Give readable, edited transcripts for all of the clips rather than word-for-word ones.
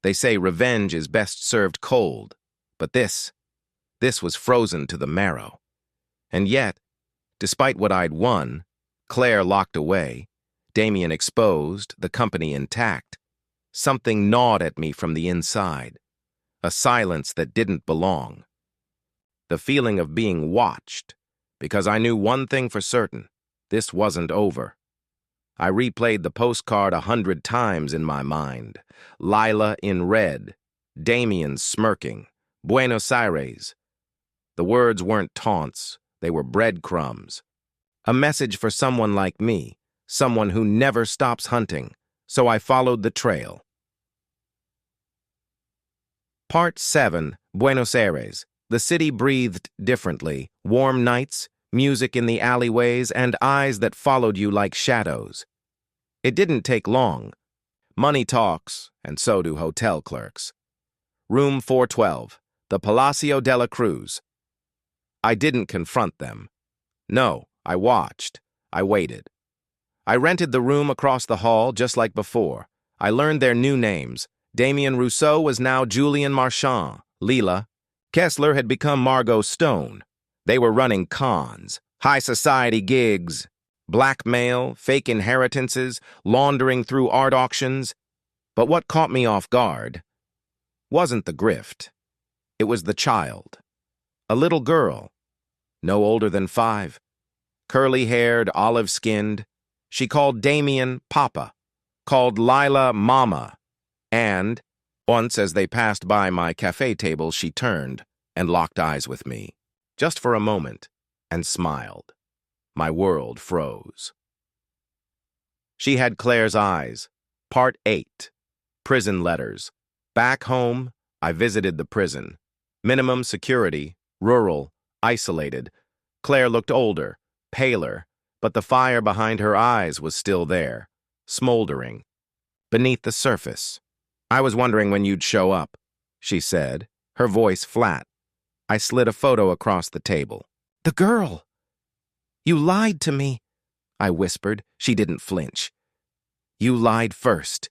They say revenge is best served cold, but this was frozen to the marrow. And yet, despite what I'd won, Claire locked away, Damien exposed, the company intact, something gnawed at me from the inside, a silence that didn't belong. The feeling of being watched, because I knew one thing for certain, this wasn't over. I replayed the postcard 100 times in my mind. Lila in red, Damien smirking, Buenos Aires. The words weren't taunts, they were breadcrumbs. A message for someone like me, someone who never stops hunting, so I followed the trail. Part 7, Buenos Aires. The city breathed differently, warm nights, music in the alleyways, and eyes that followed you like shadows. It didn't take long. Money talks, and so do hotel clerks. Room 412, the Palacio de la Cruz. I didn't confront them. No, I watched. I waited. I rented the room across the hall just like before. I learned their new names. Damien Rousseau was now Julian Marchand. Lila Kessler had become Margot Stone. They were running cons, high society gigs, blackmail, fake inheritances, laundering through art auctions. But what caught me off guard wasn't the grift. It was the child. A little girl, no older than 5, curly-haired, olive-skinned. She called Damien Papa, called Lila Mama, and once as they passed by my cafe table, she turned and locked eyes with me, just for a moment, and smiled. My world froze. She had Claire's eyes. Part 8. Prison letters. Back home, I visited the prison. Minimum security, rural, isolated. Claire looked older, paler, but the fire behind her eyes was still there, smoldering, beneath the surface. I was wondering when you'd show up, she said, her voice flat. I slid a photo across the table. The girl! You lied to me, I whispered. She didn't flinch. You lied first.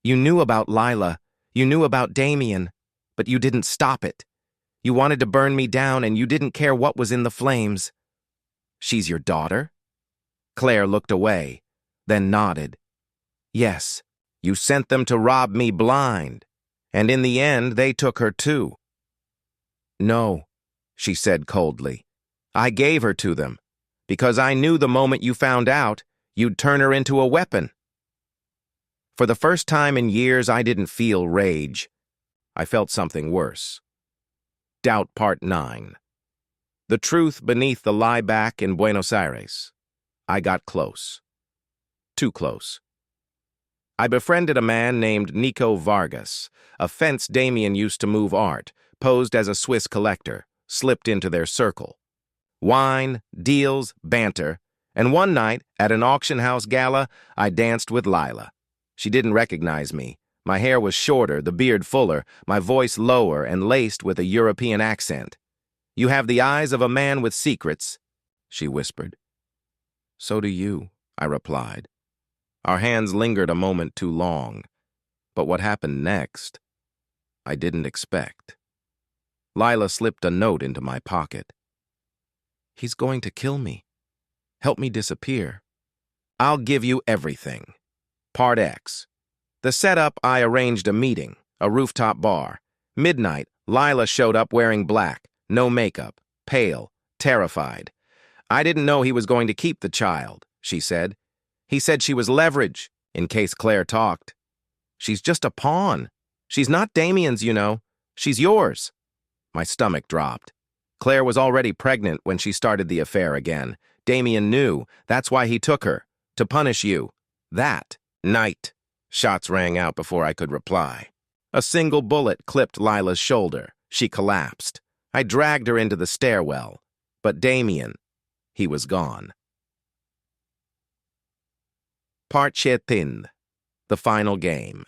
You knew about Lila. You knew about Damien, but you didn't stop it. You wanted to burn me down and you didn't care what was in the flames. She's your daughter? Claire looked away, then nodded. Yes, you sent them to rob me blind, and in the end they took her too. No, she said coldly. I gave her to them, because I knew the moment you found out, you'd turn her into a weapon. For the first time in years, I didn't feel rage. I felt something worse. Doubt Part 9. The truth beneath the lie back in Buenos Aires. I got close. Too close. I befriended a man named Nico Vargas, a fence Damien used to move art, posed as a Swiss collector, slipped into their circle. Wine, deals, banter, and one night, at an auction house gala, I danced with Lila. She didn't recognize me. My hair was shorter, the beard fuller, my voice lower and laced with a European accent. You have the eyes of a man with secrets, she whispered. So do you, I replied. Our hands lingered a moment too long, but what happened next, I didn't expect. Lila slipped a note into my pocket. He's going to kill me. Help me disappear. I'll give you everything. Part X. The setup, I arranged a meeting, a rooftop bar. Midnight, Lila showed up wearing black, no makeup, pale, terrified. I didn't know he was going to keep the child, she said. He said she was leverage, in case Claire talked. She's just a pawn. She's not Damien's, you know. She's yours. My stomach dropped. Claire was already pregnant when she started the affair again. Damien knew. That's why he took her. To punish you. That night. Shots rang out before I could reply. A single bullet clipped Lila's shoulder. She collapsed. I dragged her into the stairwell. But Damien, he was gone. Part 10. The final game.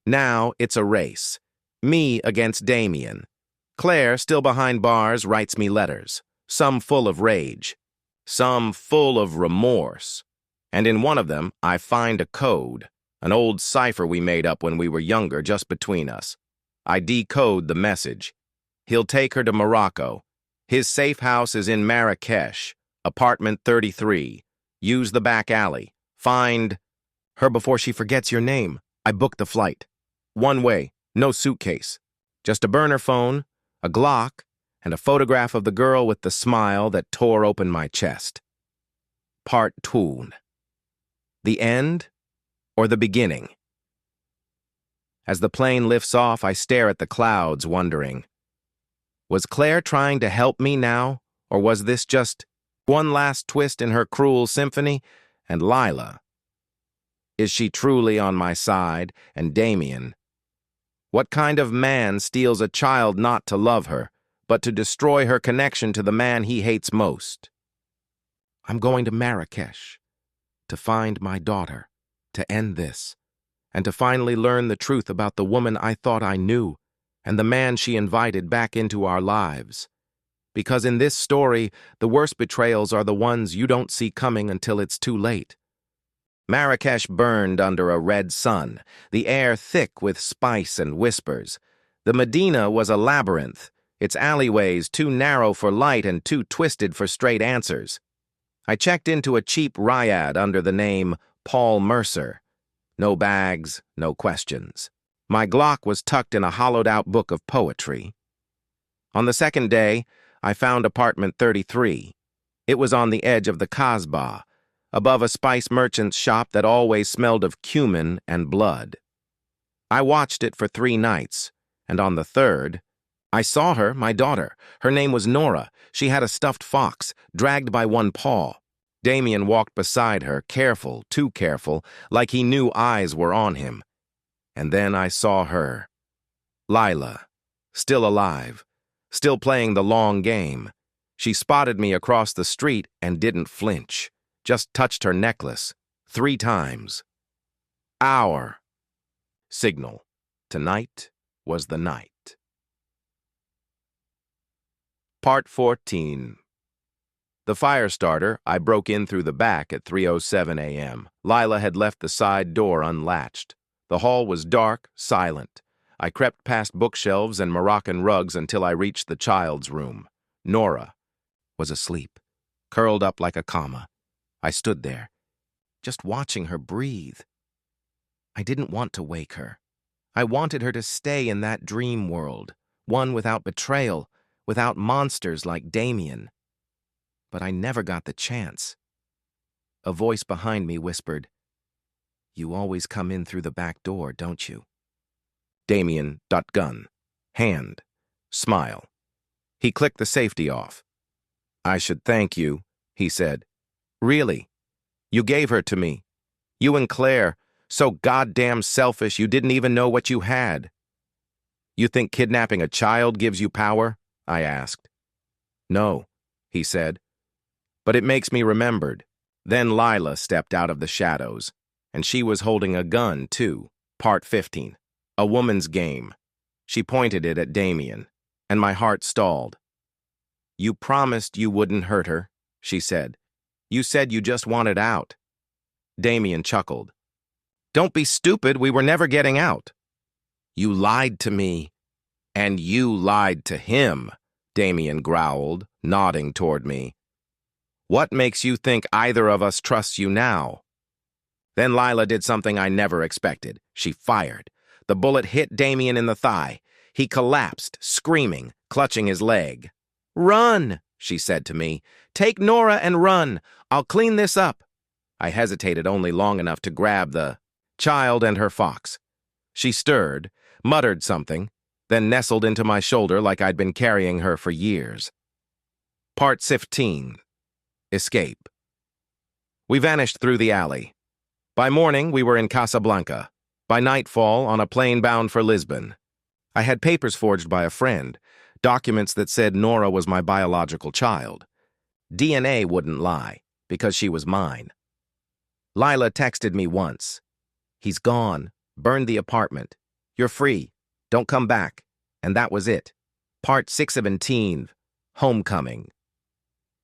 Now it's a race. Me against Damien. Claire, still behind bars, writes me letters. Some full of rage. Some full of remorse. And in one of them, I find a code. An old cipher we made up when we were younger, just between us. I decode the message. He'll take her to Morocco. His safe house is in Marrakesh, apartment 33. Use the back alley. Find her before she forgets your name. I booked the flight. One way, no suitcase. Just a burner phone, a Glock, and a photograph of the girl with the smile that tore open my chest. Part 2. The end or the beginning? As the plane lifts off, I stare at the clouds, wondering, was Claire trying to help me now, or was this just one last twist in her cruel symphony? And Lila, is she truly on my side? And Damien, what kind of man steals a child not to love her, but to destroy her connection to the man he hates most? I'm going to Marrakesh to find my daughter, to end this, and to finally learn the truth about the woman I thought I knew and the man she invited back into our lives. Because in this story, the worst betrayals are the ones you don't see coming until it's too late. Marrakesh burned under a red sun, the air thick with spice and whispers. The Medina was a labyrinth, its alleyways too narrow for light and too twisted for straight answers. I checked into a cheap riad under the name Paul Mercer. No bags, no questions. My Glock was tucked in a hollowed-out book of poetry. On the second day, I found apartment 33. It was on the edge of the Kasbah, above a spice merchant's shop that always smelled of cumin and blood. I watched it for 3 nights, and on the third, I saw her, my daughter. Her name was Nora. She had a stuffed fox, dragged by one paw. Damien walked beside her, careful, too careful, like he knew eyes were on him. And then I saw her. Lila, still alive, still playing the long game. She spotted me across the street and didn't flinch, just touched her necklace 3 times. Hour. Signal. Tonight was the night. Part 14. The fire starter, I broke in through the back at 3:07 a.m. Lila had left the side door unlatched. The hall was dark, silent. I crept past bookshelves and Moroccan rugs until I reached the child's room. Nora was asleep, curled up like a comma. I stood there, just watching her breathe. I didn't want to wake her. I wanted her to stay in that dream world, one without betrayal, without monsters like Damien. But I never got the chance. A voice behind me whispered, "You always come in through the back door, don't you?" Damien, gun, hand, smile. He clicked the safety off. "I should thank you," he said. "Really? You gave her to me. You and Claire, so goddamn selfish you didn't even know what you had." "You think kidnapping a child gives you power?" I asked. "No," he said. "But it makes me remembered." Then Lila stepped out of the shadows, and she was holding a gun, too. Part 15. A woman's game. She pointed it at Damien, and my heart stalled. "You promised you wouldn't hurt her," she said. "You said you just wanted out." Damien chuckled. "Don't be stupid, we were never getting out." "You lied to me, and you lied to him," Damien growled, nodding toward me. "What makes you think either of us trusts you now?" Then Lila did something I never expected. She fired. The bullet hit Damien in the thigh. He collapsed, screaming, clutching his leg. "Run," she said to me. "Take Nora and run. I'll clean this up." I hesitated only long enough to grab the child and her fox. She stirred, muttered something, then nestled into my shoulder like I'd been carrying her for years. Part 15. Escape. We vanished through the alley. By morning, we were in Casablanca. By nightfall, on a plane bound for Lisbon. I had papers forged by a friend, documents that said Nora was my biological child. DNA wouldn't lie, because she was mine. Lila texted me once. "He's gone. Burned the apartment. You're free. Don't come back." And that was it. Part 6:17. Homecoming.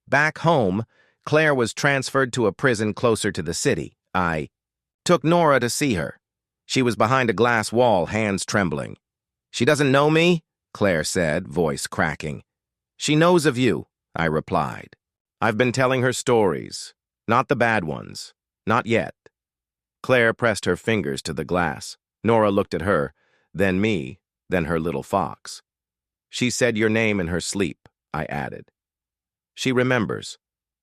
Back home, Claire was transferred to a prison closer to the city. I took Nora to see her. She was behind a glass wall, hands trembling. "She doesn't know me?" Claire said, voice cracking. "She knows of you," I replied. "I've been telling her stories. Not the bad ones. Not yet." Claire pressed her fingers to the glass. Nora looked at her, then me, then her little fox. "She said your name in her sleep," I added. "She remembers."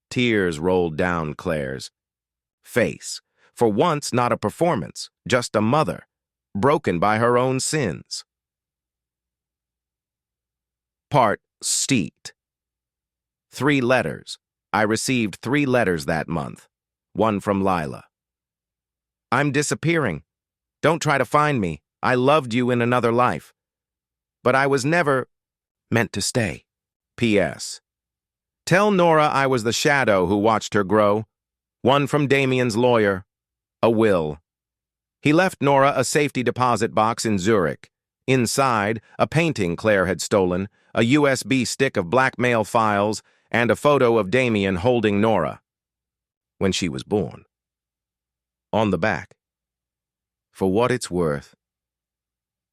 Tears rolled down Claire's face. For once, not a performance, just a mother, broken by her own sins. Part Steet. 3 letters. I received 3 letters that month. One from Lila. "I'm disappearing. Don't try to find me. I loved you in another life. But I was never meant to stay. P.S. Tell Nora I was the shadow who watched her grow. One from Damien's lawyer. A will." He left Nora a safety deposit box in Zurich. Inside, a painting Claire had stolen, a USB stick of blackmail files, and a photo of Damien holding Nora when she was born. On the back, "For what it's worth,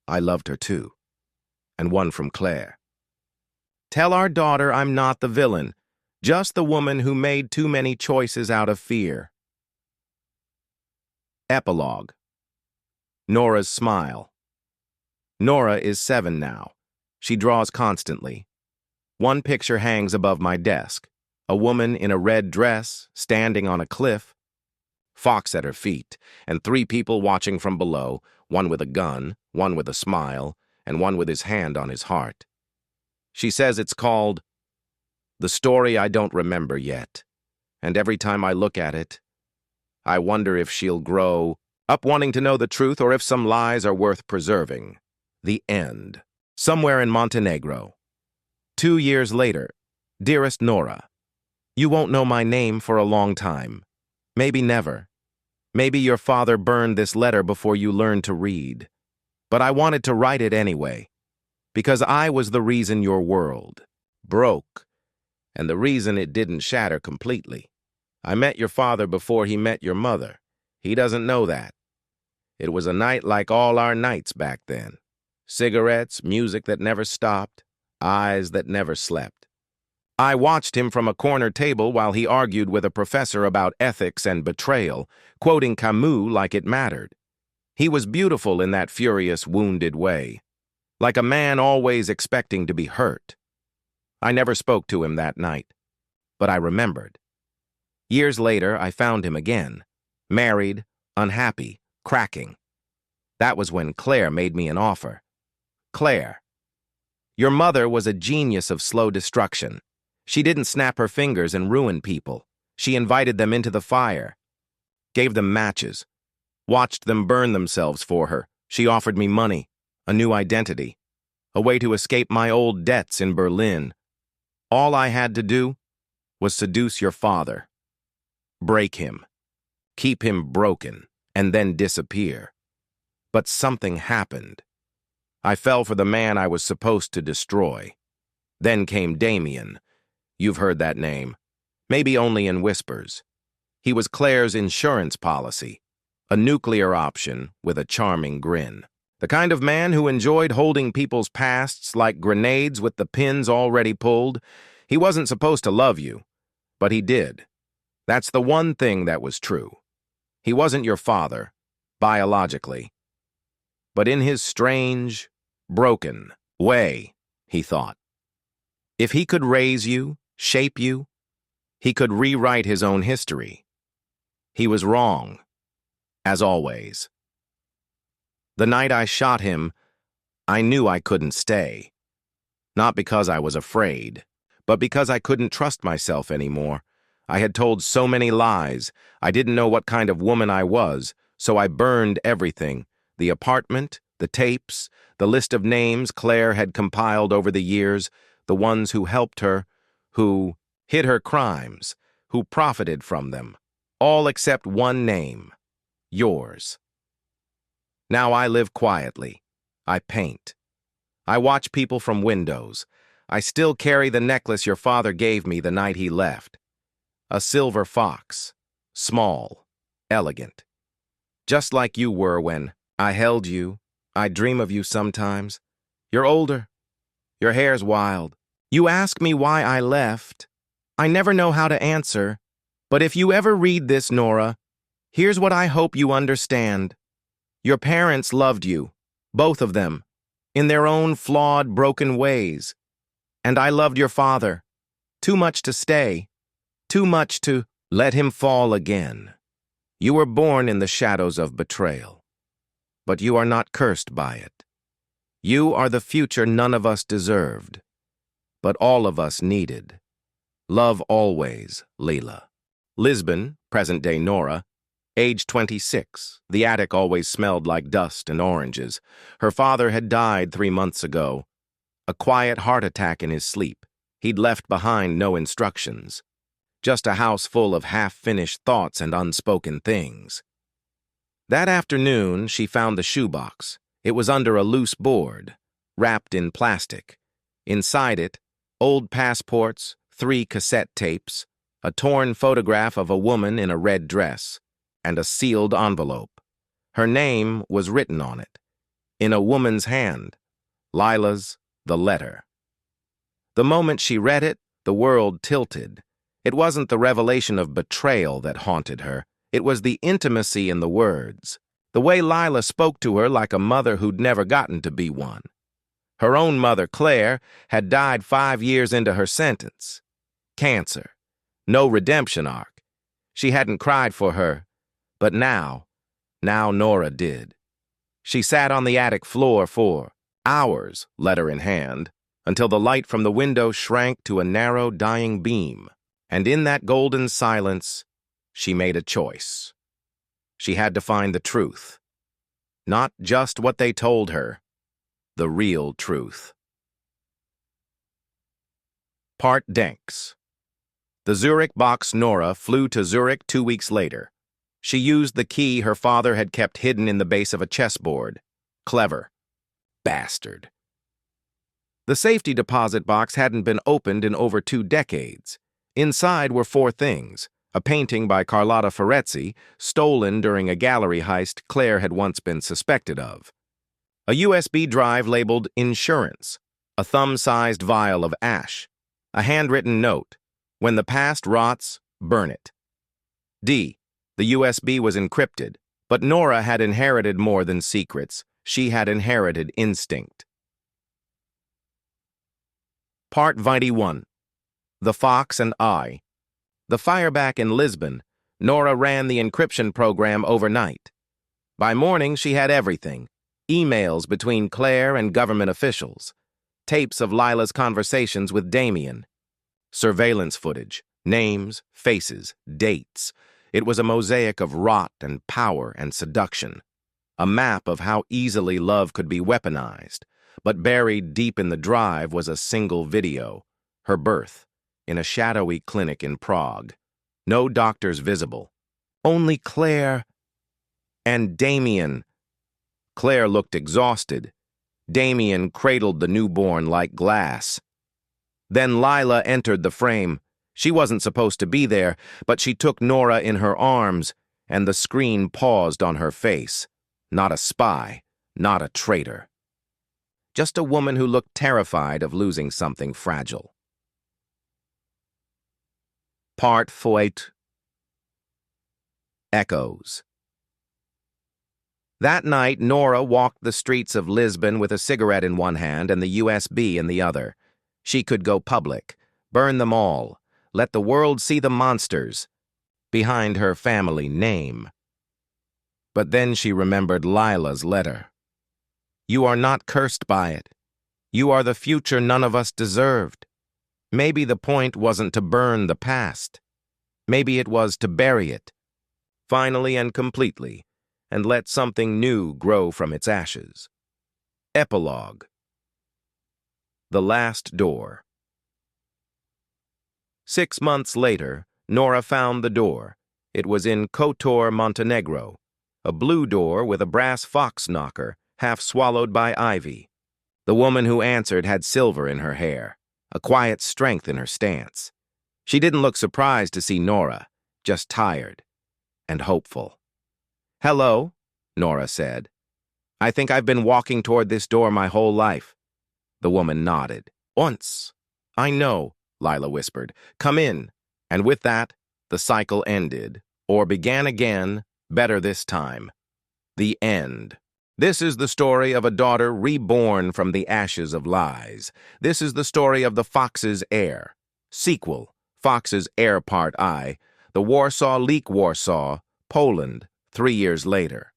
I loved her too." And one from Claire. "Tell our daughter I'm not the villain, just the woman who made too many choices out of fear." Epilogue. Nora's smile. Nora is 7 now. She draws constantly. One picture hangs above my desk. A woman in a red dress, standing on a cliff. Fox at her feet, and 3 people watching from below, one with a gun, one with a smile, and one with his hand on his heart. She says it's called The Story I Don't Remember Yet, and every time I look at it, I wonder if she'll grow up wanting to know the truth or if some lies are worth preserving. The end. Somewhere in Montenegro. 2 years later. Dearest Nora, you won't know my name for a long time. Maybe never. Maybe your father burned this letter before you learned to read. But I wanted to write it anyway, because I was the reason your world broke, and the reason it didn't shatter completely. I met your father before he met your mother. He doesn't know that. It was a night like all our nights back then. Cigarettes, music that never stopped, eyes that never slept. I watched him from a corner table while he argued with a professor about ethics and betrayal, quoting Camus like it mattered. He was beautiful in that furious, wounded way, like a man always expecting to be hurt. I never spoke to him that night, but I remembered. Years later, I found him again, married, unhappy, cracking. That was when Claire made me an offer. "Claire, your mother was a genius of slow destruction. She didn't snap her fingers and ruin people. She invited them into the fire, gave them matches, watched them burn themselves for her. She offered me money, a new identity, a way to escape my old debts in Berlin. All I had to do was seduce your father, break him, keep him broken, and then disappear. But something happened. I fell for the man I was supposed to destroy. Then came Damien. You've heard that name. Maybe only in whispers. He was Claire's insurance policy, a nuclear option with a charming grin. The kind of man who enjoyed holding people's pasts like grenades with the pins already pulled. He wasn't supposed to love you, but he did. That's the one thing that was true. He wasn't your father, biologically. But in his strange, broken way, he thought. If he could raise you, shape you, he could rewrite his own history. He was wrong, as always. The night I shot him, I knew I couldn't stay. Not because I was afraid, but because I couldn't trust myself anymore. I had told so many lies. I didn't know what kind of woman I was, so I burned everything. The apartment, the tapes, the list of names Claire had compiled over the years, the ones who helped her, who hid her crimes, who profited from them, all except one name, yours. Now I live quietly. I paint. I watch people from windows. I still carry the necklace your father gave me the night he left. A silver fox, small, elegant. Just like you were when I held you. I dream of you sometimes. You're older. Your hair's wild. You ask me why I left. I never know how to answer. But if you ever read this, Nora, here's what I hope you understand. Your parents loved you, both of them, in their own flawed, broken ways. And I loved your father. Too much to stay. Too much to let him fall again. You were born in the shadows of betrayal. But you are not cursed by it. You are the future none of us deserved, but all of us needed. Love always, Leila. Lisbon, present-day Nora, age 26. The attic always smelled like dust and oranges. Her father had died 3 months ago. A quiet heart attack in his sleep. He'd left behind no instructions. Just a house full of half-finished thoughts and unspoken things. That afternoon, she found the shoebox. It was under a loose board, wrapped in plastic. Inside it, old passports, 3 cassette tapes, a torn photograph of a woman in a red dress, and a sealed envelope. Her name was written on it, in a woman's hand, Lila's, the letter. The moment she read it, the world tilted. It wasn't the revelation of betrayal that haunted her. It was the intimacy in the words. The way Lila spoke to her like a mother who'd never gotten to be one. Her own mother, Claire, had died 5 years into her sentence. Cancer. No redemption arc. She hadn't cried for her, but now Nora did. She sat on the attic floor for hours, letter in hand, until the light from the window shrank to a narrow, dying beam. And in that golden silence, she made a choice. She had to find the truth. Not just what they told her, the real truth. Part Denks. The Zurich box Nora flew to Zurich 2 weeks later. She used the key her father had kept hidden in the base of a chessboard. Clever. Bastard. The safety deposit box hadn't been opened in over 2 decades. Inside were 4 things. A painting by Carlotta Ferrezzi, stolen during a gallery heist Claire had once been suspected of. A USB drive labeled Insurance, a thumb-sized vial of ash, a handwritten note, "When the past rots, burn it." D. The USB was encrypted, but Nora had inherited more than secrets. She had inherited instinct. Part 21. The Fox and I. The fireback in Lisbon, Nora ran the encryption program overnight. By morning, she had everything. Emails between Claire and government officials. Tapes of Lila's conversations with Damien. Surveillance footage. Names, faces, dates. It was a mosaic of rot and power and seduction. A map of how easily love could be weaponized. But buried deep in the drive was a single video. Her birth. In a shadowy clinic in Prague. No doctors visible. Only Claire and Damien. Claire looked exhausted. Damien cradled the newborn like glass. Then Lila entered the frame. She wasn't supposed to be there, but she took Nora in her arms, and the screen paused on her face. Not a spy, not a traitor. Just a woman who looked terrified of losing something fragile. Part 4. Echoes. That night, Nora walked the streets of Lisbon with a cigarette in one hand and the USB in the other. She could go public, burn them all, let the world see the monsters behind her family name. But then she remembered Lila's letter. You are not cursed by it. You are the future none of us deserved. Maybe the point wasn't to burn the past. Maybe it was to bury it, finally and completely, and let something new grow from its ashes. Epilogue. The Last Door. 6 months later, Nora found the door. It was in Kotor, Montenegro, a blue door with a brass fox knocker, half swallowed by ivy. The woman who answered had silver in her hair, a quiet strength in her stance. She didn't look surprised to see Nora, just tired and hopeful. Hello, Nora said. I think I've been walking toward this door my whole life. The woman nodded. Once. I know, Lila whispered. Come in. And with that, the cycle ended, or began again, better this time. The end. This is the story of a daughter reborn from the ashes of lies. This is the story of the Fox's Heir. Sequel, Fox's Heir Part I, the Warsaw Leak Warsaw, Poland, 3 years later.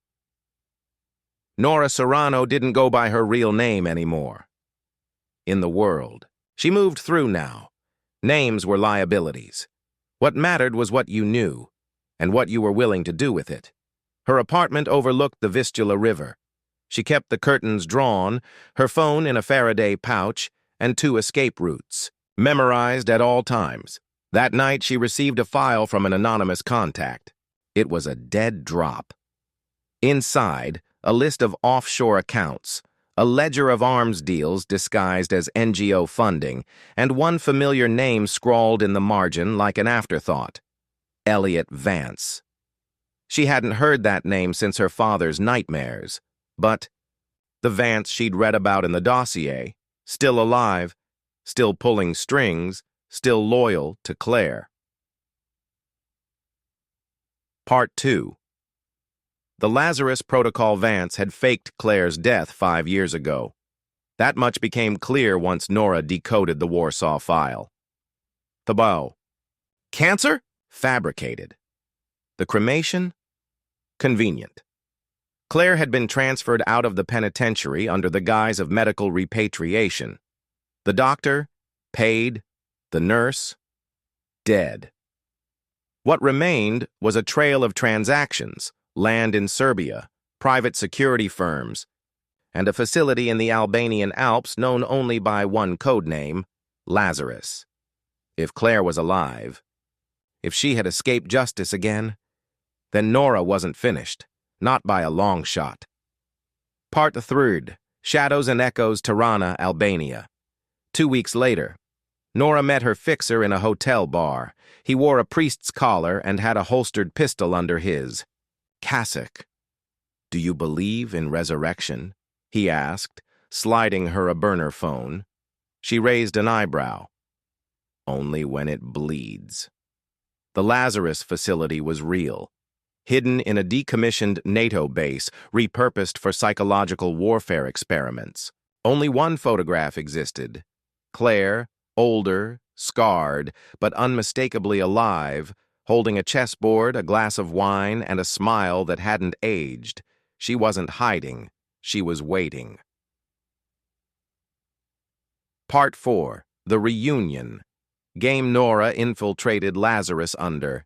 Nora Serrano didn't go by her real name anymore. In the world. She moved through now. Names were liabilities. What mattered was what you knew, and what you were willing to do with it. Her apartment overlooked the Vistula River. She kept the curtains drawn, her phone in a Faraday pouch, and 2 escape routes, memorized at all times. That night, she received a file from an anonymous contact. It was a dead drop. Inside, a list of offshore accounts, a ledger of arms deals disguised as NGO funding, and one familiar name scrawled in the margin like an afterthought. Elliot Vance. She hadn't heard that name since her father's nightmares, but the Vance she'd read about in the dossier, still alive, still pulling strings, still loyal to Claire. Part 2. The Lazarus Protocol Vance had faked Claire's death 5 years ago. That much became clear once Nora decoded the Warsaw file. Thabao. Cancer? Fabricated. The cremation? Convenient. Claire had been transferred out of the penitentiary under the guise of medical repatriation. The doctor, paid, the nurse, dead. What remained was a trail of transactions, land in Serbia, private security firms, and a facility in the Albanian Alps known only by one codename, Lazarus. If Claire was alive, if she had escaped justice again, then Nora wasn't finished, not by a long shot. Part 3. Shadows and Echoes, Tirana, Albania. 2 weeks later, Nora met her fixer in a hotel bar. He wore a priest's collar and had a holstered pistol under his cassock. Do you believe in resurrection? He asked, sliding her a burner phone. She raised an eyebrow. Only when it bleeds. The Lazarus facility was real. Hidden in a decommissioned NATO base repurposed for psychological warfare experiments. Only one photograph existed. Claire, older, scarred, but unmistakably alive, holding a chessboard, a glass of wine, and a smile that hadn't aged. She wasn't hiding. She was waiting. Part 4. The Reunion. Game Nora infiltrated Lazarus under.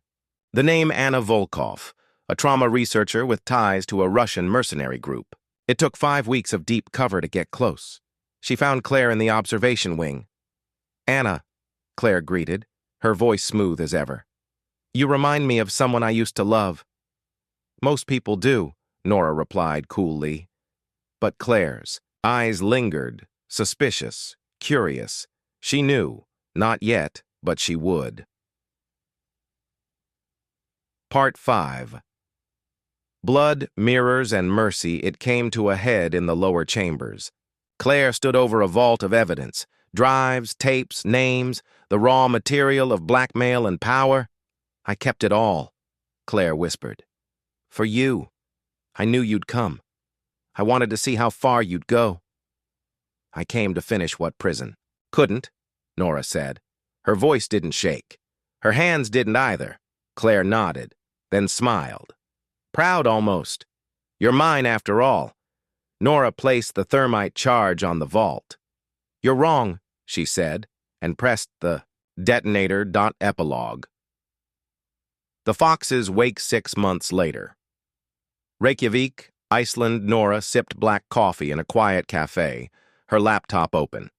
The name Anna Volkov, a trauma researcher with ties to a Russian mercenary group. It took 5 weeks of deep cover to get close. She found Claire in the observation wing. Anna, Claire greeted, her voice smooth as ever. You remind me of someone I used to love. Most people do, Nora replied coolly. But Claire's eyes lingered, suspicious, curious. She knew, not yet, but she would. Part 5. Blood, mirrors, and mercy, it came to a head in the lower chambers. Claire stood over a vault of evidence, drives, tapes, names, the raw material of blackmail and power. I kept it all, Claire whispered. For you. I knew you'd come. I wanted to see how far you'd go. I came to finish what prison. Couldn't, Nora said. Her voice didn't shake. Her hands didn't either. Claire nodded, then smiled. Proud almost. You're mine after all. Nora placed the thermite charge on the vault. You're wrong, she said, and pressed the detonator.epilogue. The Foxes wake 6 months later. Reykjavik, Iceland. Nora sipped black coffee in a quiet cafe, her laptop open.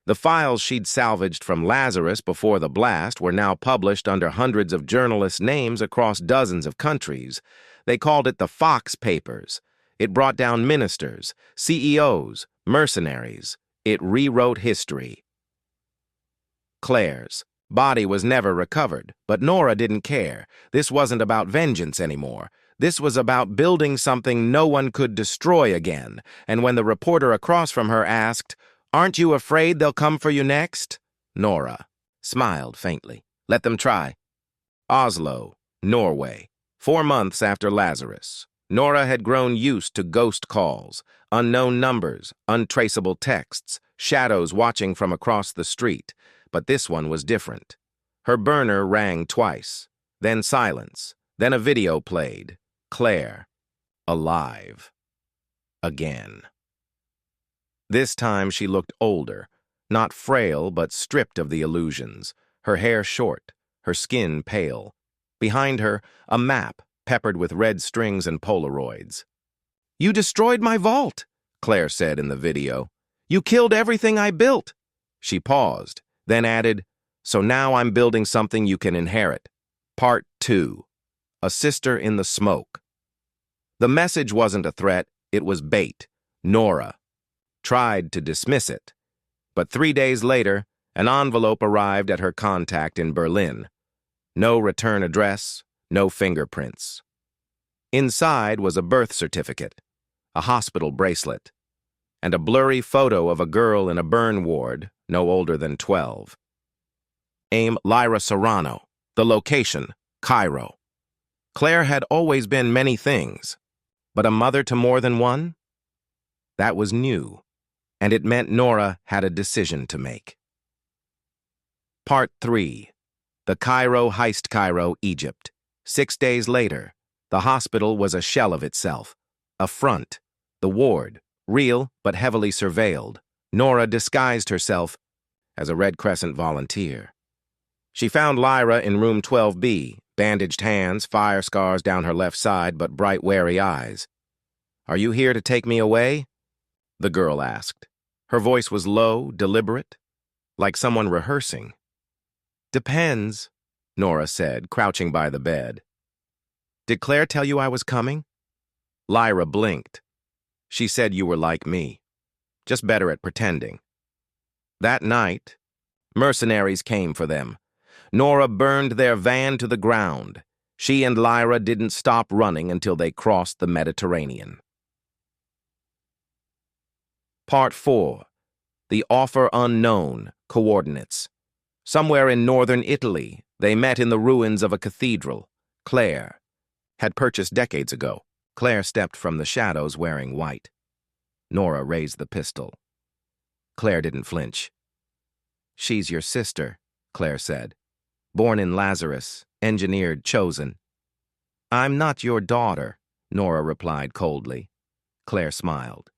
The files she'd salvaged from Lazarus before the blast were now published under hundreds of journalists' names across dozens of countries. They called it the Fox Papers. It brought down ministers, CEOs, mercenaries. It rewrote history. Claire's body was never recovered, but Nora didn't care. This wasn't about vengeance anymore. This was about building something no one could destroy again, and when the reporter across from her asked, "Aren't you afraid they'll come for you next?" Nora smiled faintly. "Let them try." Oslo, Norway. 4 months after Lazarus, Nora had grown used to ghost calls, unknown numbers, untraceable texts, shadows watching from across the street. But this one was different. Her burner rang twice, then silence, then a video played. Claire, alive. Again. This time she looked older, not frail but stripped of the illusions, her hair short, her skin pale. Behind her, a map peppered with red strings and Polaroids. "You destroyed my vault," Claire said in the video. "You killed everything I built." She paused, then added, "So now I'm building something you can inherit." Part 2. A Sister in the Smoke. The message wasn't a threat, it was bait. Nora tried to dismiss it. But 3 days later, an envelope arrived at her contact in Berlin. No return address, no fingerprints. Inside was a birth certificate, a hospital bracelet, and a blurry photo of a girl in a burn ward, no older than 12. Aim Lyra Serrano. The location, Cairo. Claire had always been many things, but a mother to more than one? That was new, and it meant Nora had a decision to make. Part 3. The Cairo heist. Cairo, Egypt. 6 days later, the hospital was a shell of itself. A front. The ward, real but heavily surveilled. Nora disguised herself as a Red Crescent volunteer. She found Lyra in room 12B, bandaged hands, fire scars down her left side, but bright, wary eyes. "Are you here to take me away?" the girl asked. Her voice was low, deliberate, like someone rehearsing. "Depends," Nora said, crouching by the bed. "Did Claire tell you I was coming?" Lyra blinked. "She said you were like me, just better at pretending." That night, mercenaries came for them. Nora burned their van to the ground. She and Lyra didn't stop running until they crossed the Mediterranean. Part 4. The Offer Unknown. Coordinates. Somewhere in northern Italy, they met in the ruins of a cathedral. Claire had purchased decades ago. Claire stepped from the shadows wearing white. Nora raised the pistol. Claire didn't flinch. "She's your sister," Claire said. "Born in Lazarus, engineered, chosen." "I'm not your daughter," Nora replied coldly. Claire smiled.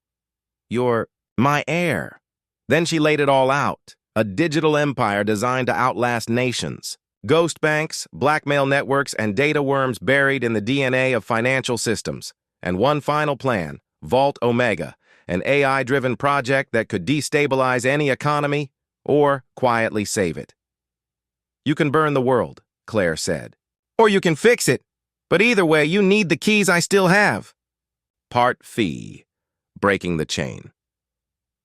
"You're my heir." Then she laid it all out. A digital empire designed to outlast nations. Ghost banks, blackmail networks, and data worms buried in the DNA of financial systems. And one final plan, Vault Omega, an AI-driven project that could destabilize any economy or quietly save it. "You can burn the world," Claire said. "Or you can fix it. But either way, you need the keys I still have." Part Fee. Breaking the chain.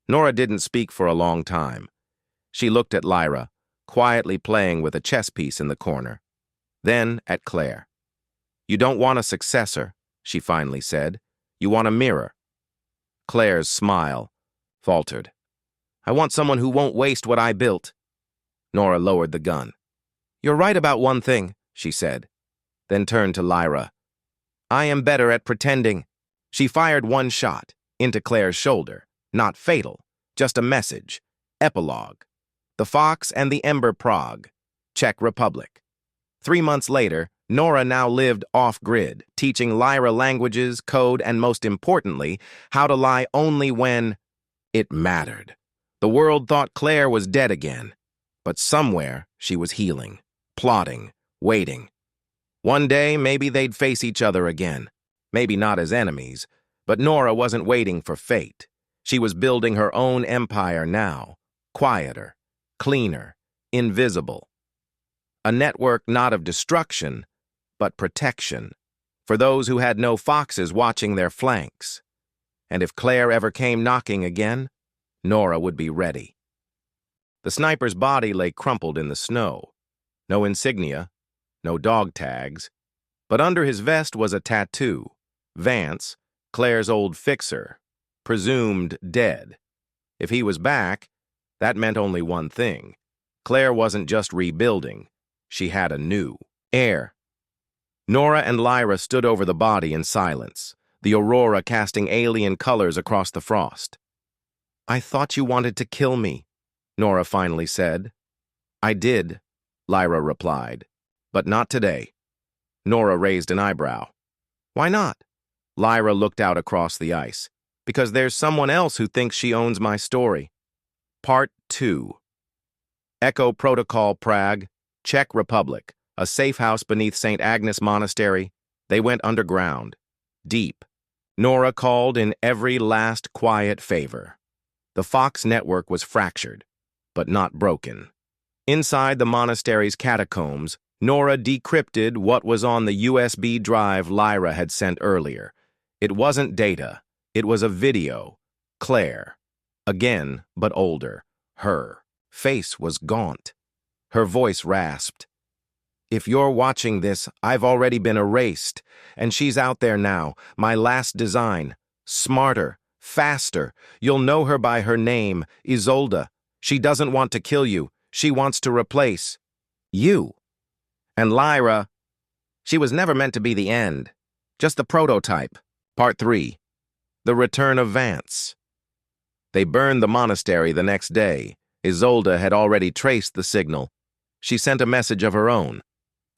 Nora didn't speak for a long time. She looked at Lyra, quietly playing with a chess piece in the corner. Then at Claire. "You don't want a successor," she finally said. "You want a mirror." Claire's smile faltered. "I want someone who won't waste what I built." Nora lowered the gun. "You're right about one thing," she said, then turned to Lyra. "I am better at pretending." She fired one shot into Claire's shoulder, not fatal, just a message. Epilogue. The Fox and the Ember, Prague, Czech Republic. 3 months later, Nora now lived off-grid, teaching Lyra languages, code, and most importantly, how to lie only when it mattered. The world thought Claire was dead again, but somewhere she was healing, plotting, waiting. One day, maybe they'd face each other again. Maybe not as enemies, but Nora wasn't waiting for fate. She was building her own empire now, quieter, cleaner, invisible. A network not of destruction, but protection, for those who had no foxes watching their flanks. And if Claire ever came knocking again, Nora would be ready. The sniper's body lay crumpled in the snow. No insignia, no dog tags, But under his vest was a tattoo. Vance, Claire's old fixer, presumed dead. If he was back, that meant only one thing. Claire wasn't just rebuilding. She had a new heir. Nora and Lyra stood over the body in silence, the aurora casting alien colors across the frost. "I thought you wanted to kill me," Nora finally said. "I did," Lyra replied, "but not today." Nora raised an eyebrow. "Why not?" Lyra looked out across the ice. "Because there's someone else who thinks she owns my story." Part 2. Echo Protocol Prague, Czech Republic, a safe house beneath St. Agnes Monastery. They went underground. Deep. Nora called in every last quiet favor. The Fox network was fractured, but not broken. Inside the monastery's catacombs, Nora decrypted what was on the USB drive Lyra had sent earlier. It wasn't data. It was a video. Claire. Again, but older. Her face was gaunt. Her voice rasped. "If you're watching this, I've already been erased, and she's out there now, my last design. Smarter, faster. You'll know her by her name, Isolde. She doesn't want to kill you. She wants to replace you. And Lyra, she was never meant to be the end. Just the prototype." Part 3. The Return of Vance. They burned the monastery the next day. Isolde had already traced the signal. She sent a message of her own.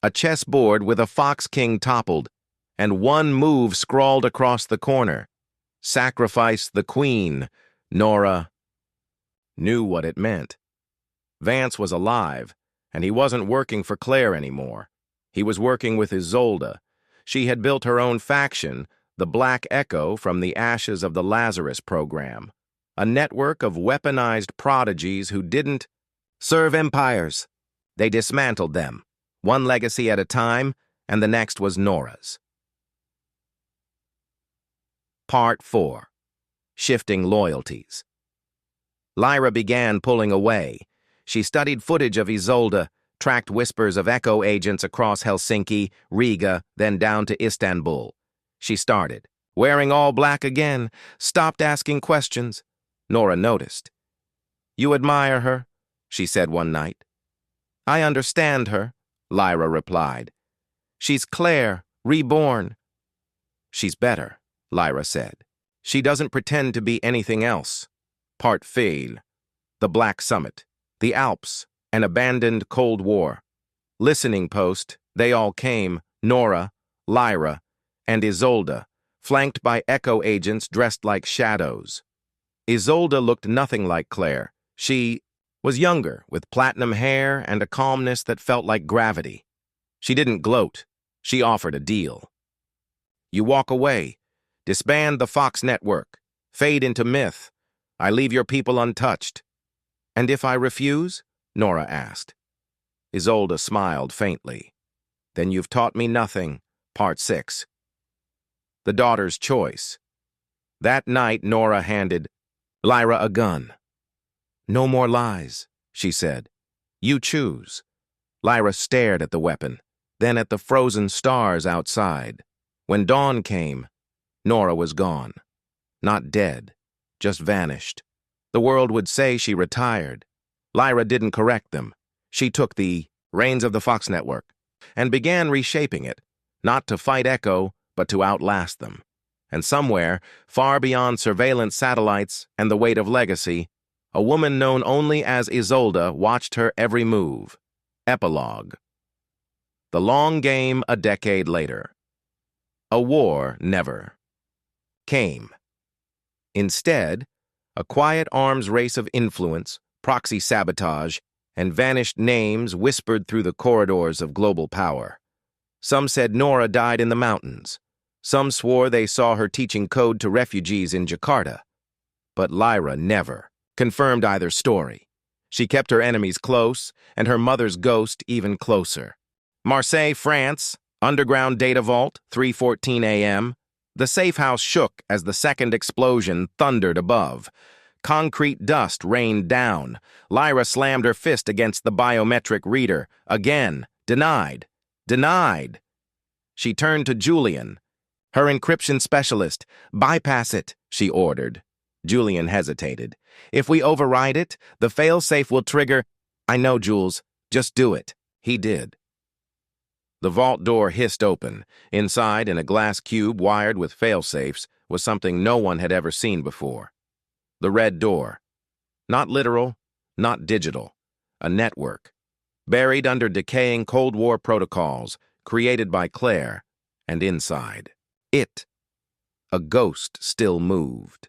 A chessboard with a fox king toppled, and one move scrawled across the corner. "Sacrifice the queen." Nora knew what it meant. Vance was alive, and he wasn't working for Claire anymore. He was working with Isolde. She had built her own faction, the Black Echo, from the ashes of the Lazarus program. A network of weaponized prodigies who didn't serve empires. They dismantled them, one legacy at a time, and the next was Nora's. Part 4. Shifting Loyalties. Lyra began pulling away. She studied footage of Isolde, tracked whispers of Echo agents across Helsinki, Riga, then down to Istanbul. She started, wearing all black again, stopped asking questions. Nora noticed. "You admire her," she said one night. "I understand her," Lyra replied. "She's Claire, reborn." "She's better," Lyra said. "She doesn't pretend to be anything else." Part 4. The Black Summit. The Alps. An abandoned Cold War. Listening post. They all came, Nora, Lyra, and Isolde, flanked by Echo agents dressed like shadows. Isolde looked nothing like Claire. She was younger, with platinum hair and a calmness that felt like gravity. She didn't gloat. She offered a deal. "You walk away. Disband the Fox network. Fade into myth. I leave your people untouched." "And if I refuse?" Nora asked. Isolde smiled faintly. "Then you've taught me nothing." Part 6. The Daughter's Choice. That night, Nora handed Lyra a gun. "No more lies," she said. "You choose." Lyra stared at the weapon, then at the frozen stars outside. When dawn came, Nora was gone. Not dead, just vanished. The world would say she retired. Lyra didn't correct them. She took the reins of the Fox network and began reshaping it, not to fight Echo, but to outlast them. And somewhere, far beyond surveillance satellites and the weight of legacy, a woman known only as Isolde watched her every move. Epilogue. The long game a decade later. A war never came. Instead, a quiet arms race of influence, proxy sabotage, and vanished names whispered through the corridors of global power. Some said Nora died in the mountains. Some swore they saw her teaching code to refugees in Jakarta. But Lyra never confirmed either story. She kept her enemies close, and her mother's ghost even closer. Marseille, France, underground data vault, 3:14 a.m. The safe house shook as the second explosion thundered above. Concrete dust rained down. Lyra slammed her fist against the biometric reader. Again. Denied. Denied. She turned to Julian. "Her encryption specialist. Bypass it," she ordered. Julian hesitated. "If we override it, the failsafe will trigger—" "I know, Jules. Just do it." He did. The vault door hissed open. Inside, in a glass cube wired with failsafes, was something no one had ever seen before. The red door. Not literal, not digital. A network. Buried under decaying Cold War protocols, created by Claire, and inside. It. A ghost still moved.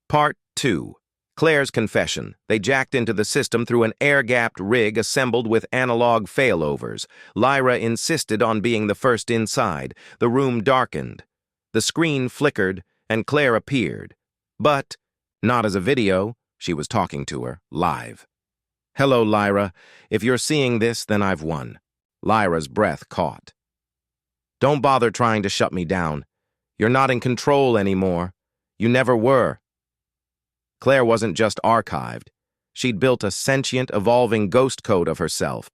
Part 2. Claire's confession. They jacked into the system through an air-gapped rig assembled with analog failovers. Lyra insisted on being the first inside. The room darkened. The screen flickered, and Claire appeared. But, not as a video, she was talking to her, live. "Hello, Lyra. If you're seeing this, then I've won." Lyra's breath caught. "Don't bother trying to shut me down. You're not in control anymore. You never were." Claire wasn't just archived. She'd built a sentient, evolving ghost code of herself,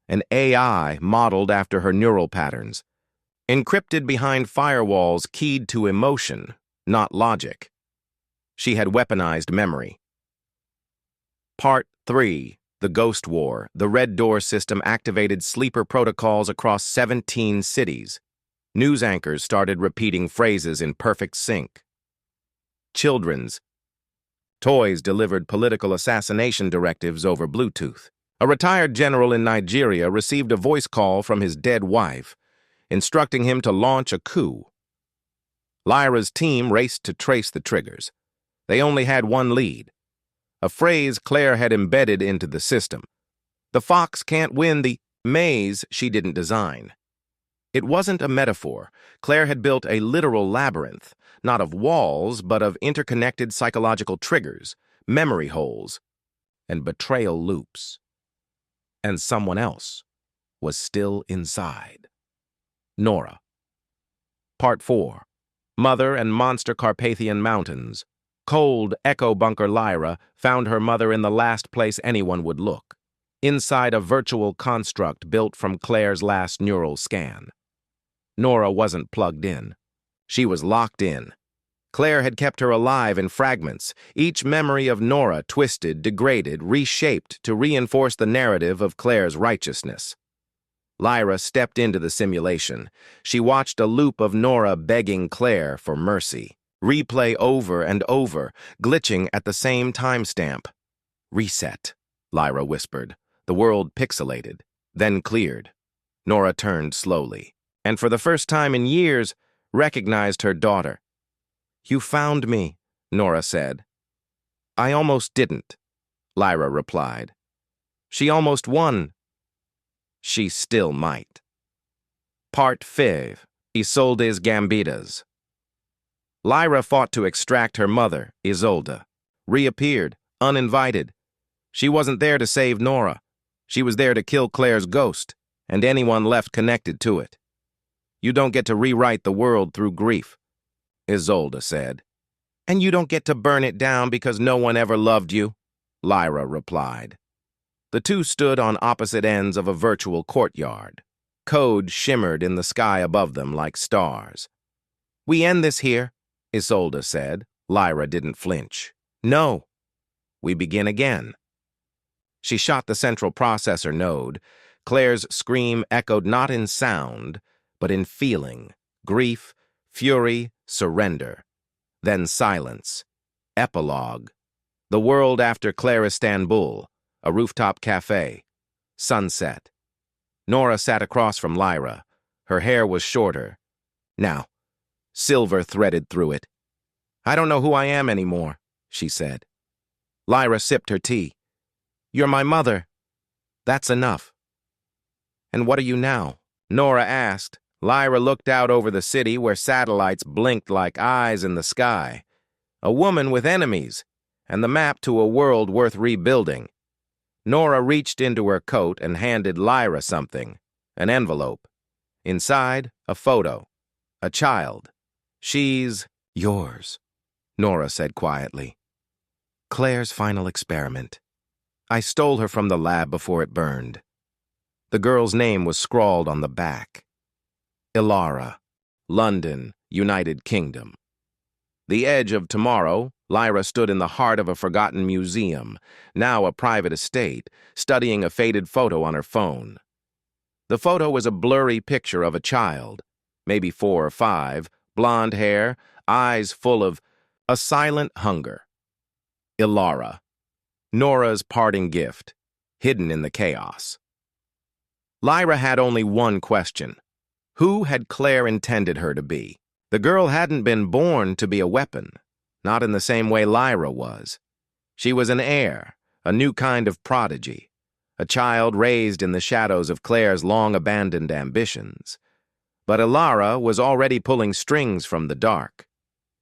an AI modeled after her neural patterns, encrypted behind firewalls keyed to emotion, not logic. She had weaponized memory. Part 3. The Ghost War. The Red Door system activated sleeper protocols across 17 cities. News anchors started repeating phrases in perfect sync. Children's. Toys delivered political assassination directives over Bluetooth. A retired general in Nigeria received a voice call from his dead wife, instructing him to launch a coup. Lyra's team raced to trace the triggers. They only had one lead. A phrase Claire had embedded into the system. The fox can't win the maze she didn't design. It wasn't a metaphor. Claire had built a literal labyrinth, not of walls, but of interconnected psychological triggers, memory holes, and betrayal loops. And someone else was still inside. Nora. Part 4. Mother and Monster Carpathian Mountains. Cold, echo bunker Lyra found her mother in the last place anyone would look, inside a virtual construct built from Claire's last neural scan. Nora wasn't plugged in. She was locked in. Claire had kept her alive in fragments, each memory of Nora twisted, degraded, reshaped to reinforce the narrative of Claire's righteousness. Lyra stepped into the simulation. She watched a loop of Nora begging Claire for mercy. Replay over and over, glitching at the same timestamp. "Reset," Lyra whispered. The world pixelated, then cleared. Nora turned slowly, and for the first time in years, recognized her daughter. "You found me," Nora said. "I almost didn't," Lyra replied. "She almost won." She still might. Part 5. Isolde's Gambitas. Lyra fought to extract her mother, Isolde. Reappeared, uninvited. She wasn't there to save Nora. She was there to kill Claire's ghost, and anyone left connected to it. "You don't get to rewrite the world through grief," Isolde said. "And you don't get to burn it down because no one ever loved you," Lyra replied. The two stood on opposite ends of a virtual courtyard. Code shimmered in the sky above them like stars. "We end this here," Isolde said. Lyra didn't flinch. "No. We begin again." She shot the central processor node. Claire's scream echoed not in sound, but in feeling. Grief, fury, surrender. Then silence. Epilogue. The world after Claire Istanbul. A rooftop cafe. Sunset. Nora sat across from Lyra. Her hair was shorter. Now, silver threaded through it. "I don't know who I am anymore," she said. Lyra sipped her tea. "You're my mother. That's enough." "And what are you now?" Nora asked. Lyra looked out over the city where satellites blinked like eyes in the sky. A woman with enemies, and the map to a world worth rebuilding. Nora reached into her coat and handed Lyra something, an envelope. Inside, a photo. A child. "She's yours," Nora said quietly. "Claire's final experiment. I stole her from the lab before it burned." The girl's name was scrawled on the back. Ilara, London, United Kingdom. The edge of tomorrow, Lyra stood in the heart of a forgotten museum, now a private estate, studying a faded photo on her phone. The photo was a blurry picture of a child, maybe 4 or 5, blonde hair, eyes full of a silent hunger. Ilara, Nora's parting gift, hidden in the chaos. Lyra had only one question. Who had Claire intended her to be? The girl hadn't been born to be a weapon, not in the same way Lyra was. She was an heir, a new kind of prodigy, a child raised in the shadows of Claire's long-abandoned ambitions. But Ilara was already pulling strings from the dark.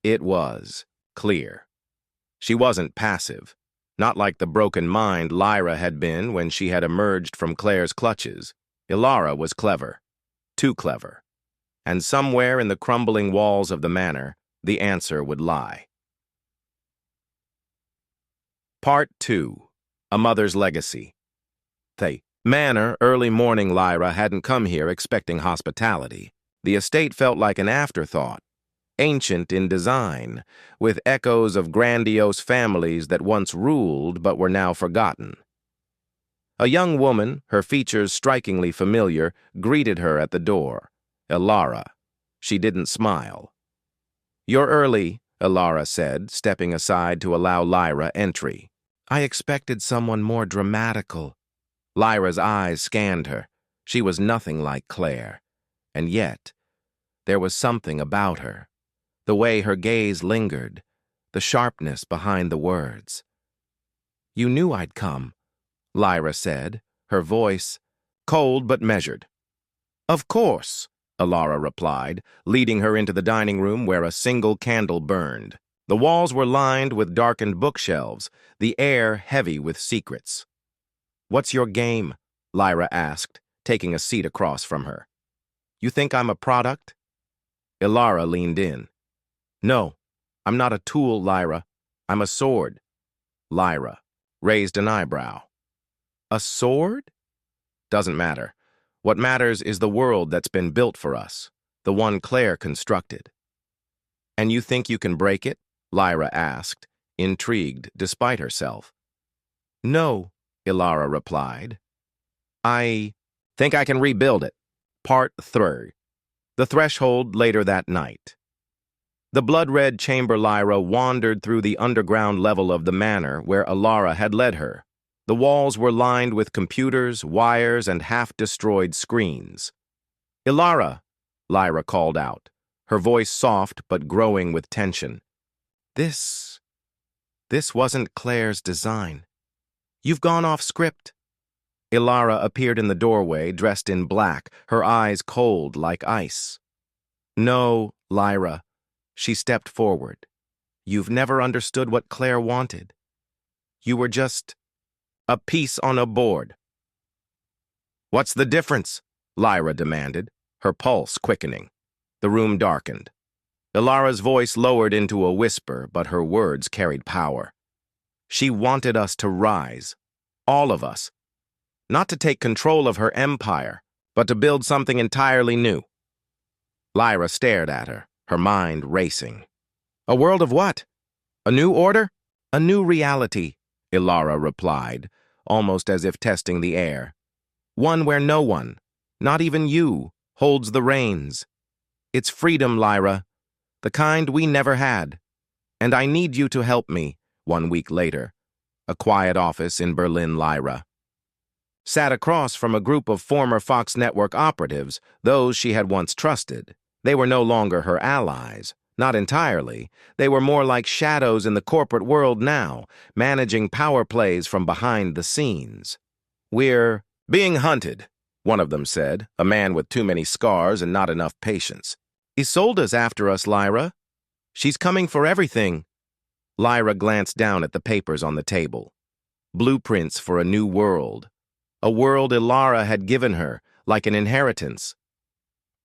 It was clear. She wasn't passive, not like the broken mind Lyra had been when she had emerged from Claire's clutches. Ilara was clever, too clever. And somewhere in the crumbling walls of the manor, the answer would lie. Part 2. A Mother's Legacy. The manor, early morning Lyra hadn't come here expecting hospitality. The estate felt like an afterthought, ancient in design, with echoes of grandiose families that once ruled but were now forgotten. A young woman, her features strikingly familiar, greeted her at the door. Ilara. She didn't smile. "You're early," Ilara said, stepping aside to allow Lyra entry. "I expected someone more dramatical." Lyra's eyes scanned her. She was nothing like Claire. And yet, there was something about her. The way her gaze lingered, the sharpness behind the words. "You knew I'd come," Lyra said, her voice cold but measured. "Of course," Ilara replied, leading her into the dining room where a single candle burned. The walls were lined with darkened bookshelves, the air heavy with secrets. "What's your game?" Lyra asked, taking a seat across from her. "You think I'm a product?" Ilara leaned in. "No, I'm not a tool, Lyra. I'm a sword." Lyra raised an eyebrow. "A sword?" "Doesn't matter. What matters is the world that's been built for us, the one Claire constructed." "And you think you can break it?" Lyra asked, intrigued despite herself. "No," Ilara replied. "I think I can rebuild it." Part 3. The threshold later that night. The blood-red chamber Lyra wandered through the underground level of the manor where Ilara had led her. The walls were lined with computers, wires, and half-destroyed screens. "Ilara," Lyra called out, her voice soft but growing with tension. This wasn't Claire's design. You've gone off script." Ilara appeared in the doorway, dressed in black, her eyes cold like ice. "No, Lyra." She stepped forward. "You've never understood what Claire wanted. You were just a piece on a board." "What's the difference?" Lyra demanded, her pulse quickening. The room darkened. Ilara's voice lowered into a whisper, but her words carried power. "She wanted us to rise, all of us. Not to take control of her empire, but to build something entirely new." Lyra stared at her, her mind racing. "A world of what? A new order?" "A new reality," Ilara replied, almost as if testing the air. "One where no one, not even you, holds the reins. It's freedom, Lyra, the kind we never had. And I need you to help me." 1 week later, a quiet office in Berlin, Lyra sat across from a group of former Fox Network operatives, those she had once trusted. They were no longer her allies. Not entirely. They were more like shadows in the corporate world now, managing power plays from behind the scenes. "We're being hunted," one of them said, a man with too many scars and not enough patience. "Isolde's after us, Lyra. She's coming for everything." Lyra glanced down at the papers on the table. Blueprints for a new world. A world Ilara had given her, like an inheritance.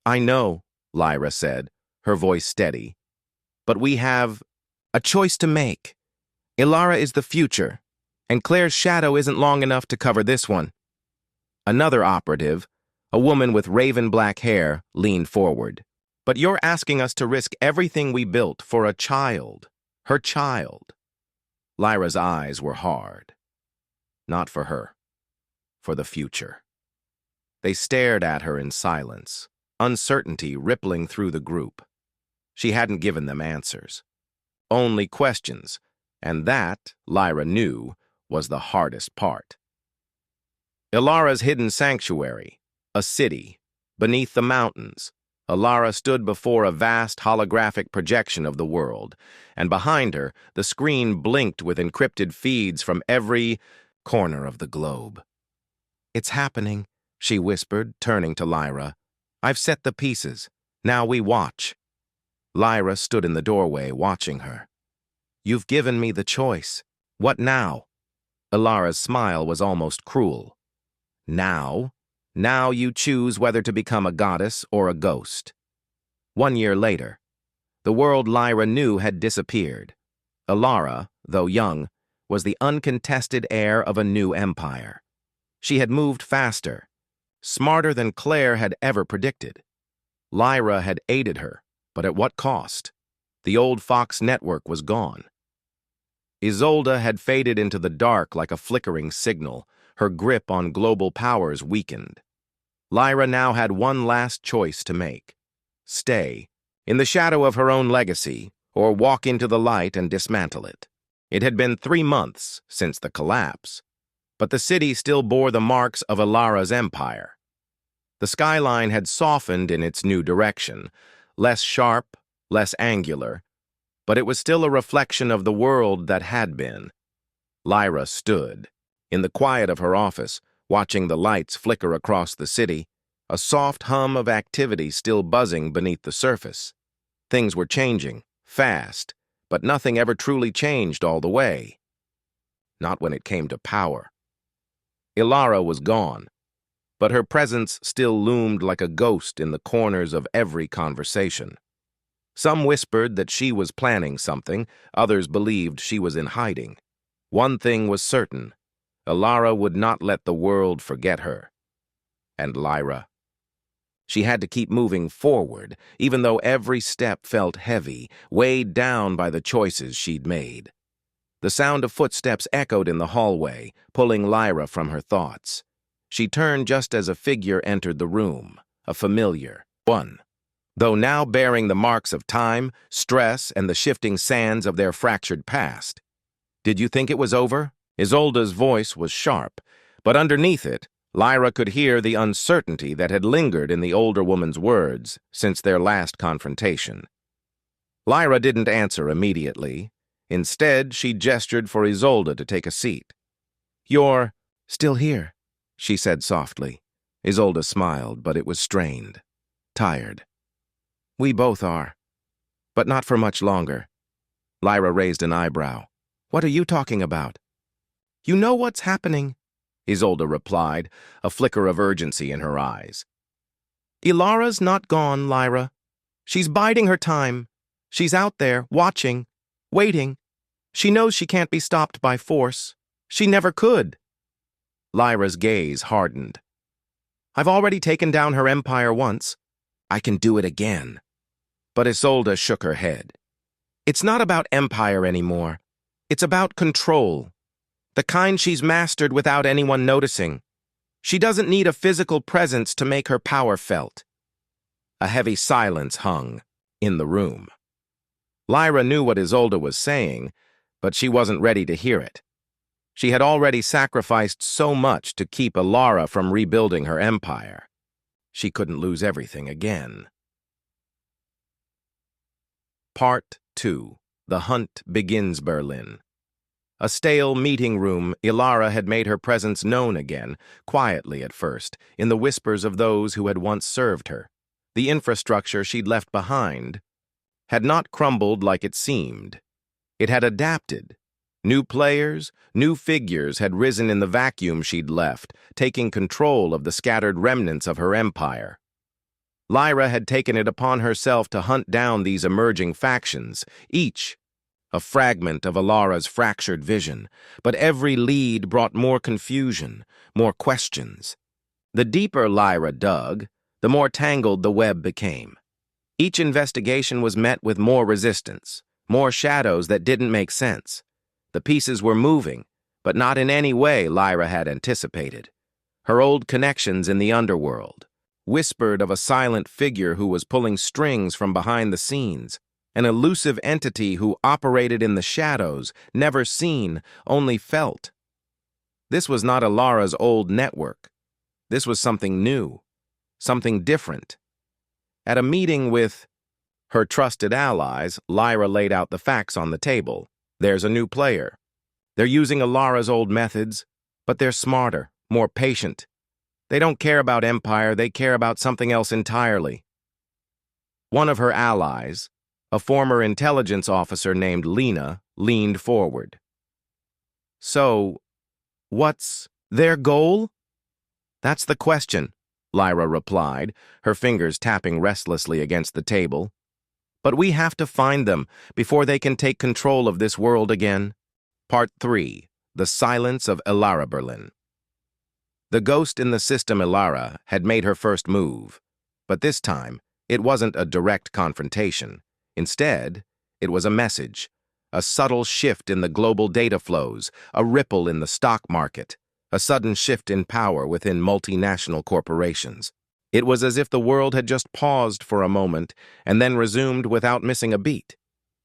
"I know," Lyra said, her voice steady. "But we have a choice to make. Ilara is the future, and Claire's shadow isn't long enough to cover this one." Another operative, a woman with raven black hair, leaned forward. But you're asking us to risk everything we built for a child. Her child. Lyra's eyes were hard. Not for her. For the future. They stared at her in silence, uncertainty rippling through the group. She hadn't given them answers. Only questions, and that, Lyra knew, was the hardest part. Ilara's hidden sanctuary, a city, beneath the mountains. Ilara stood before a vast holographic projection of the world, and behind her, the screen blinked with encrypted feeds from every corner of the globe. "It's happening," she whispered, turning to Lyra. "I've set the pieces. Now we watch." Lyra stood in the doorway, watching her. "You've given me the choice. What now?" Ilara's smile was almost cruel. "Now? Now you choose whether to become a goddess or a ghost." 1 year later, the world Lyra knew had disappeared. Ilara, though young, was the uncontested heir of a new empire. She had moved faster, smarter than Claire had ever predicted. Lyra had aided her, but at what cost? The old Fox network was gone. Isolde had faded into the dark like a flickering signal, her grip on global powers weakened. Lyra now had one last choice to make. Stay, in the shadow of her own legacy, or walk into the light and dismantle it. It had been 3 months since the collapse, but the city still bore the marks of Ilara's empire. The skyline had softened in its new direction, less sharp, less angular, but it was still a reflection of the world that had been. Lyra stood, in the quiet of her office, watching the lights flicker across the city, a soft hum of activity still buzzing beneath the surface. Things were changing, fast, but nothing ever truly changed all the way. Not when it came to power. Ilara was gone, but her presence still loomed like a ghost in the corners of every conversation. Some whispered that she was planning something, others believed she was in hiding. One thing was certain. Ilara would not let the world forget her. And Lyra. She had to keep moving forward, even though every step felt heavy, weighed down by the choices she'd made. The sound of footsteps echoed in the hallway, pulling Lyra from her thoughts. She turned just as a figure entered the room, a familiar one, though now bearing the marks of time, stress, and the shifting sands of their fractured past. "Did you think it was over?" Isolde's voice was sharp, but underneath it, Lyra could hear the uncertainty that had lingered in the older woman's words since their last confrontation. Lyra didn't answer immediately. Instead, she gestured for Isolde to take a seat. "You're still here," she said softly. Isolde smiled, but it was strained, tired. "We both are, but not for much longer." Lyra raised an eyebrow. "What are you talking about?" "You know what's happening," Isolde replied, a flicker of urgency in her eyes. "Ilara's not gone, Lyra. She's biding her time. She's out there, watching, waiting. She knows she can't be stopped by force. She never could." Lyra's gaze hardened. "I've already taken down her empire once. I can do it again." But Isolde shook her head. "It's not about empire anymore. It's about control. The kind she's mastered without anyone noticing. She doesn't need a physical presence to make her power felt." A heavy silence hung in the room. Lyra knew what Isolde was saying, but she wasn't ready to hear it. She had already sacrificed so much to keep Ilara from rebuilding her empire. She couldn't lose everything again. Part 2. The Hunt Begins Berlin. A stale meeting room, Ilara had made her presence known again, quietly at first, in the whispers of those who had once served her. The infrastructure she'd left behind had not crumbled like it seemed. It had adapted. New players, new figures had risen in the vacuum she'd left, taking control of the scattered remnants of her empire. Lyra had taken it upon herself to hunt down these emerging factions, each a fragment of Ilara's fractured vision, but every lead brought more confusion, more questions. The deeper Lyra dug, the more tangled the web became. Each investigation was met with more resistance, more shadows that didn't make sense. The pieces were moving, but not in any way Lyra had anticipated. Her old connections in the underworld whispered of a silent figure who was pulling strings from behind the scenes, an elusive entity who operated in the shadows, never seen, only felt. This was not Ilara's old network. This was something new, something different. At a meeting with her trusted allies, Lyra laid out the facts on the table. There's a new player. They're using Ilara's old methods, but they're smarter, more patient. They don't care about empire, they care about something else entirely. One of her allies, a former intelligence officer named Lena, leaned forward. So, what's their goal? That's the question, Lyra replied, her fingers tapping restlessly against the table. But we have to find them before they can take control of this world again. Part 3. The Silence of Ilara Berlin. The ghost in the system Ilara had made her first move, but this time it wasn't a direct confrontation. Instead, it was a message, a subtle shift in the global data flows, a ripple in the stock market, a sudden shift in power within multinational corporations. It was as if the world had just paused for a moment and then resumed without missing a beat.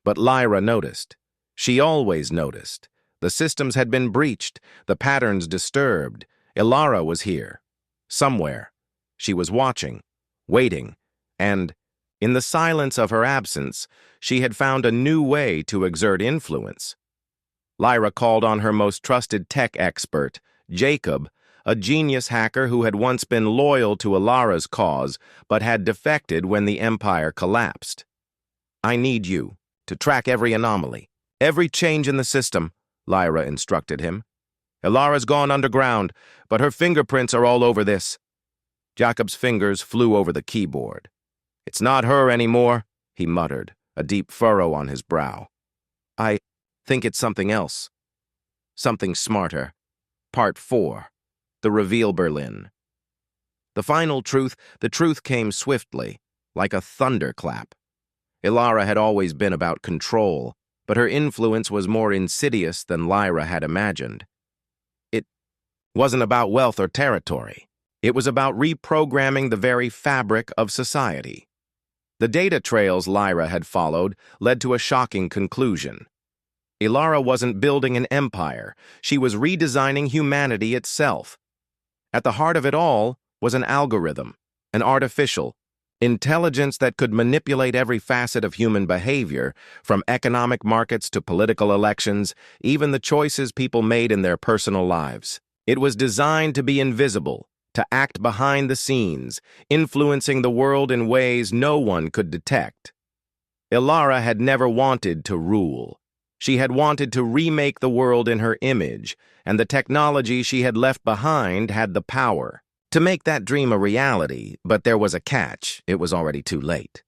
But Lyra noticed. She always noticed. The systems had been breached, the patterns disturbed. Ilara was here. Somewhere. She was watching, waiting, and, in the silence of her absence, she had found a new way to exert influence. Lyra called on her most trusted tech expert, Jacob, a genius hacker who had once been loyal to Ilara's cause but had defected when the empire collapsed. I need you to track every anomaly, every change in the system, Lyra instructed him. Ilara's gone underground, but her fingerprints are all over this. Jacob's fingers flew over the keyboard. It's not her anymore, he muttered, a deep furrow on his brow. I think it's something else. Something smarter. Part 4. The Reveal Berlin. The final truth, the truth came swiftly, like a thunderclap. Ilara had always been about control, but her influence was more insidious than Lyra had imagined. It wasn't about wealth or territory. It was about reprogramming the very fabric of society. The data trails Lyra had followed led to a shocking conclusion. Ilara wasn't building an empire. She was redesigning humanity itself. At the heart of it all was an algorithm, an artificial intelligence that could manipulate every facet of human behavior, from economic markets to political elections, even the choices people made in their personal lives. It was designed to be invisible, to act behind the scenes, influencing the world in ways no one could detect. Ilara had never wanted to rule. She had wanted to remake the world in her image, and the technology she had left behind had the power to make that dream a reality, but there was a catch. It was already too late.